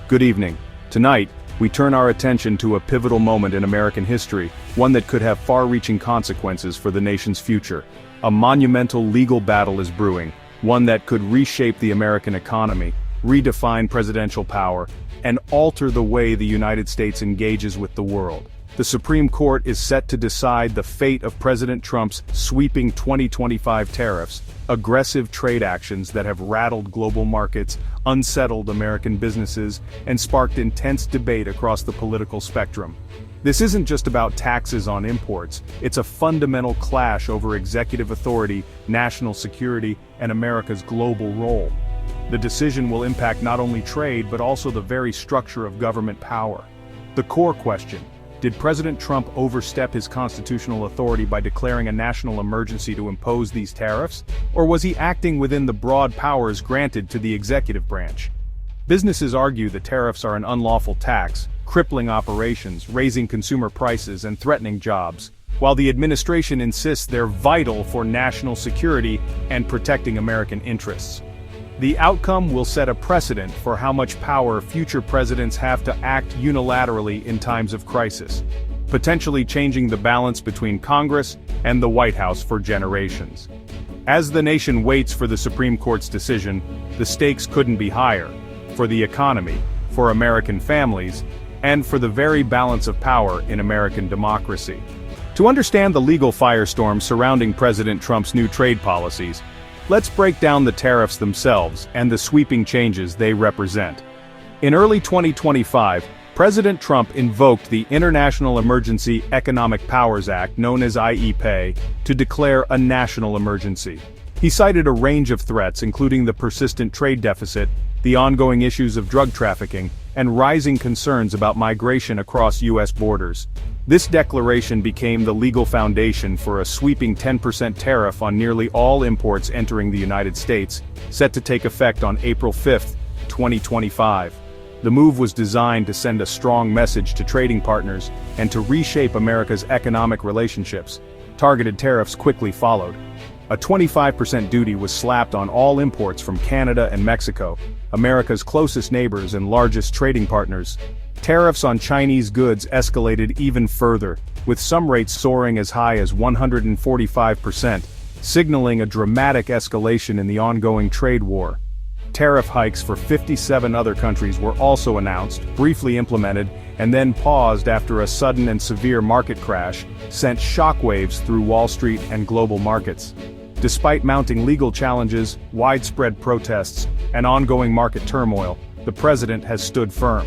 Good evening. Tonight, we turn our attention to a pivotal moment in American history, one that could have far-reaching consequences for the nation's future. A monumental legal battle is brewing, one that could reshape the American economy, redefine presidential power, and alter the way the United States engages with the world. The Supreme Court is set to decide the fate of President Trump's sweeping 2025 tariffs, aggressive trade actions that have rattled global markets, unsettled American businesses, and sparked intense debate across the political spectrum. This isn't just about taxes on imports, it's a fundamental clash over executive authority, national security, and America's global role. The decision will impact not only trade but also the very structure of government power. The core question: did President Trump overstep his constitutional authority by declaring a national emergency to impose these tariffs, or was he acting within the broad powers granted to the executive branch? Businesses argue that tariffs are an unlawful tax, crippling operations, raising consumer prices, and threatening jobs, while the administration insists they're vital for national security and protecting American interests. The outcome will set a precedent for how much power future presidents have to act unilaterally in times of crisis, potentially changing the balance between Congress and the White House for generations. As the nation waits for the Supreme Court's decision, the stakes couldn't be higher, for the economy, for American families, and for the very balance of power in American democracy. To understand the legal firestorm surrounding President Trump's new trade policies, let's break down the tariffs themselves and the sweeping changes they represent. In early 2025, President Trump invoked the International Emergency Economic Powers Act, known as IEPA, to declare a national emergency. He cited a range of threats, including the persistent trade deficit, the ongoing issues of drug trafficking, and rising concerns about migration across U.S. borders. This declaration became the legal foundation for a sweeping 10% tariff on nearly all imports entering the United States, set to take effect on April 5, 2025. The move was designed to send a strong message to trading partners and to reshape America's economic relationships. Targeted tariffs quickly followed. A 25% duty was slapped on all imports from Canada and Mexico, America's closest neighbors and largest trading partners. Tariffs on Chinese goods escalated even further, with some rates soaring as high as 145%, signaling a dramatic escalation in the ongoing trade war. Tariff hikes for 57 other countries were also announced, briefly implemented, and then paused after a sudden and severe market crash sent shockwaves through Wall Street and global markets. Despite mounting legal challenges, widespread protests, and ongoing market turmoil, the president has stood firm.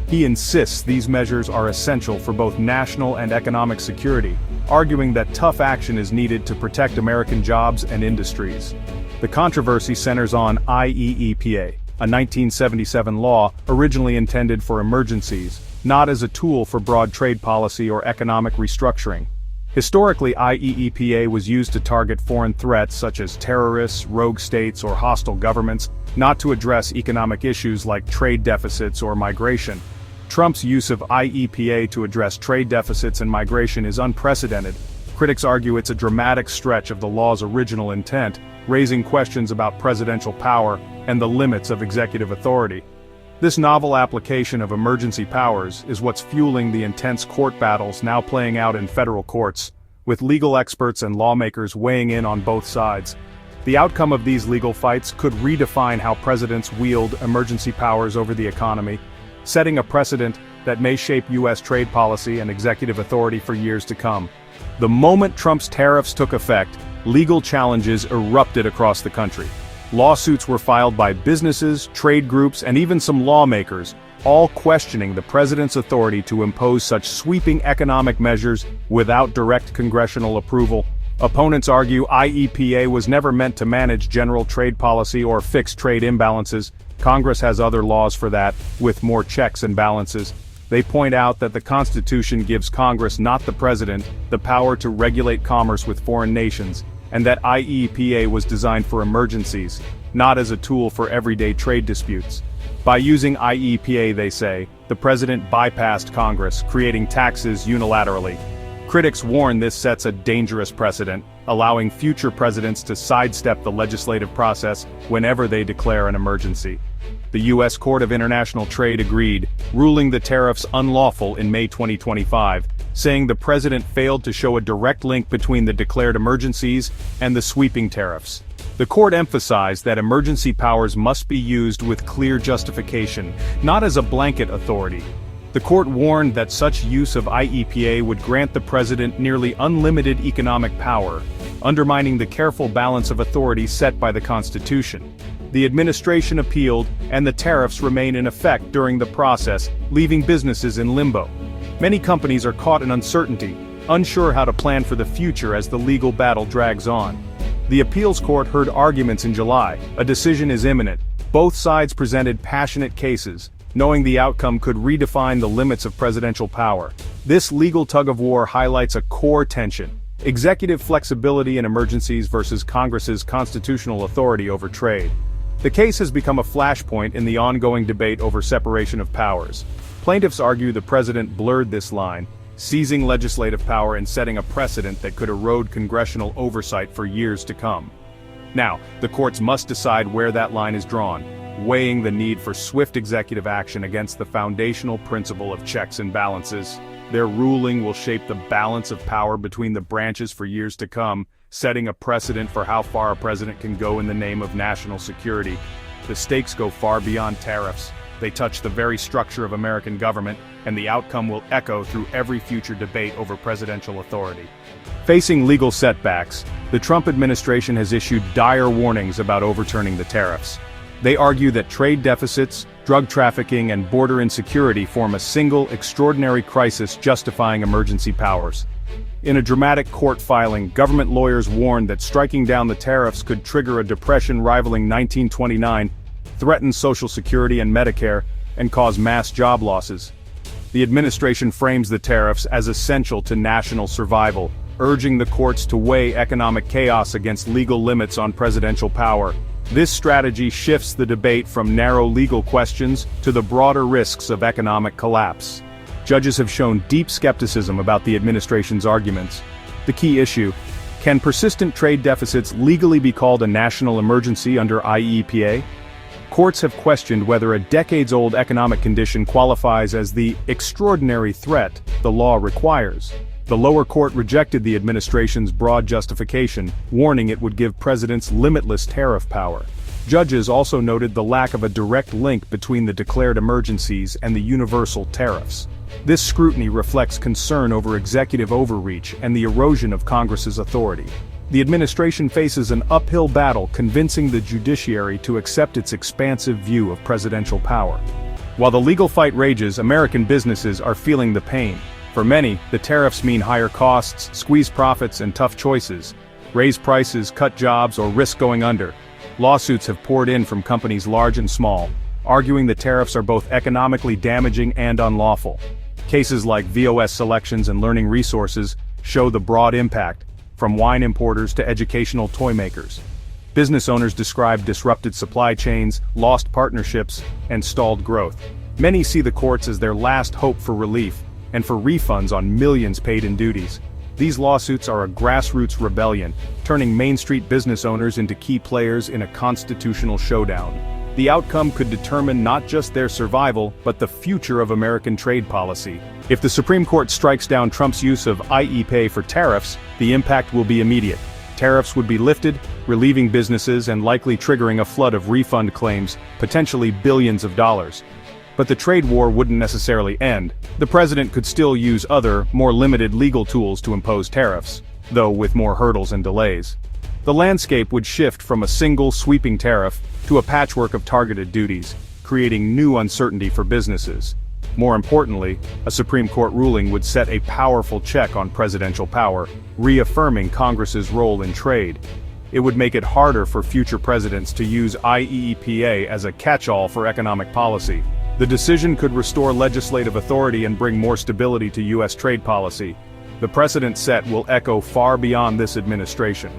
He insists these measures are essential for both national and economic security, arguing that tough action is needed to protect American jobs and industries. The controversy centers on IEEPA, a 1977 law originally intended for emergencies, not as a tool for broad trade policy or economic restructuring. Historically, IEEPA was used to target foreign threats such as terrorists, rogue states, or hostile governments, not to address economic issues like trade deficits or migration. Trump's use of IEPA to address trade deficits and migration is unprecedented. Critics argue it's a dramatic stretch of the law's original intent, raising questions about presidential power and the limits of executive authority. This novel application of emergency powers is what's fueling the intense court battles now playing out in federal courts, with legal experts and lawmakers weighing in on both sides. The outcome of these legal fights could redefine how presidents wield emergency powers over the economy, setting a precedent that may shape U.S. trade policy and executive authority for years to come. The moment Trump's tariffs took effect, legal challenges erupted across the country. Lawsuits were filed by businesses, trade groups, and even some lawmakers, all questioning the president's authority to impose such sweeping economic measures without direct congressional approval. Opponents argue IEPA was never meant to manage general trade policy or fix trade imbalances. Congress has other laws for that, with more checks and balances. They point out that the Constitution gives Congress, not the president, the power to regulate commerce with foreign nations, and that IEPA was designed for emergencies, not as a tool for everyday trade disputes. By using IEPA, they say, the president bypassed Congress, creating taxes unilaterally. Critics warn this sets a dangerous precedent, allowing future presidents to sidestep the legislative process whenever they declare an emergency. The U.S. Court of International Trade agreed, ruling the tariffs unlawful in May 2025, saying the president failed to show a direct link between the declared emergencies and the sweeping tariffs. The court emphasized that emergency powers must be used with clear justification, not as a blanket authority. The court warned that such use of IEPA would grant the president nearly unlimited economic power, undermining the careful balance of authority set by the Constitution. The administration appealed, and the tariffs remain in effect during the process, leaving businesses in limbo. Many companies are caught in uncertainty, unsure how to plan for the future as the legal battle drags on. The appeals court heard arguments in July. A decision is imminent. Both sides presented passionate cases, knowing the outcome could redefine the limits of presidential power. This legal tug-of-war highlights a core tension: executive flexibility in emergencies versus Congress's constitutional authority over trade. The case has become a flashpoint in the ongoing debate over separation of powers. Plaintiffs argue the president blurred this line, seizing legislative power and setting a precedent that could erode congressional oversight for years to come. Now, the courts must decide where that line is drawn, weighing the need for swift executive action against the foundational principle of checks and balances. Their ruling will shape the balance of power between the branches for years to come, setting a precedent for how far a president can go in the name of national security. The stakes go far beyond tariffs. They touch the very structure of American government, and the outcome will echo through every future debate over presidential authority. Facing legal setbacks, the Trump administration has issued dire warnings about overturning the tariffs. They argue that trade deficits, drug trafficking, and border insecurity form a single, extraordinary crisis justifying emergency powers. In a dramatic court filing, government lawyers warned that striking down the tariffs could trigger a depression rivaling 1929, threaten Social Security and Medicare, and cause mass job losses. The administration frames the tariffs as essential to national survival, urging the courts to weigh economic chaos against legal limits on presidential power. This strategy shifts the debate from narrow legal questions to the broader risks of economic collapse. Judges have shown deep skepticism about the administration's arguments. The key issue: can persistent trade deficits legally be called a national emergency under IEPA? Courts have questioned whether a decades-old economic condition qualifies as the extraordinary threat the law requires. The lower court rejected the administration's broad justification, warning it would give presidents limitless tariff power. Judges also noted the lack of a direct link between the declared emergencies and the universal tariffs. This scrutiny reflects concern over executive overreach and the erosion of Congress's authority. The administration faces an uphill battle convincing the judiciary to accept its expansive view of presidential power. While the legal fight rages, American businesses are feeling the pain. For many, the tariffs mean higher costs, squeeze profits, and tough choices. Raise prices, cut jobs, or risk going under. Lawsuits have poured in from companies large and small, arguing the tariffs are both economically damaging and unlawful. Cases like VOS Selections and Learning Resources show the broad impact, from wine importers to educational toy makers. Business owners describe disrupted supply chains, lost partnerships, and stalled growth. Many see the courts as their last hope for relief, and for refunds on millions paid in duties. These lawsuits are a grassroots rebellion, turning Main Street business owners into key players in a constitutional showdown. The outcome could determine not just their survival, but the future of American trade policy. If the Supreme Court strikes down Trump's use of IEPA for tariffs, the impact will be immediate. Tariffs would be lifted, relieving businesses and likely triggering a flood of refund claims, potentially billions of dollars. But the trade war wouldn't necessarily end. The president could still use other, more limited legal tools to impose tariffs, though with more hurdles and delays. The landscape would shift from a single sweeping tariff to a patchwork of targeted duties, creating new uncertainty for businesses. More importantly, a Supreme Court ruling would set a powerful check on presidential power, reaffirming Congress's role in trade. It would make it harder for future presidents to use IEPA as a catch-all for economic policy. The decision could restore legislative authority and bring more stability to U.S. trade policy. The precedent set will echo far beyond this administration.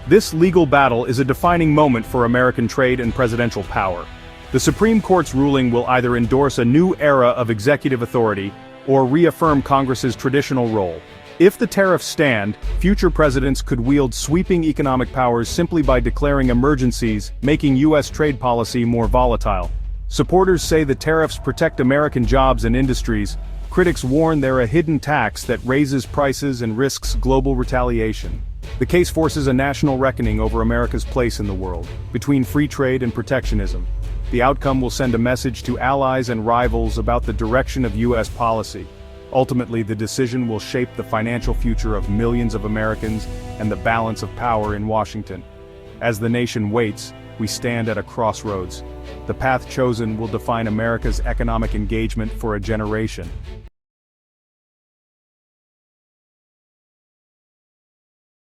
This legal battle is a defining moment for American trade and presidential power. The Supreme Court's ruling will either endorse a new era of executive authority or reaffirm Congress's traditional role. If the tariffs stand, future presidents could wield sweeping economic powers simply by declaring emergencies, making U.S. trade policy more volatile. Supporters say the tariffs protect American jobs and industries. Critics warn they're a hidden tax that raises prices and risks global retaliation. The case forces a national reckoning over America's place in the world, between free trade and protectionism. The outcome will send a message to allies and rivals about the direction of U.S. policy. Ultimately, the decision will shape the financial future of millions of Americans and the balance of power in Washington. As the nation waits, we stand at a crossroads. The path chosen will define America's economic engagement for a generation.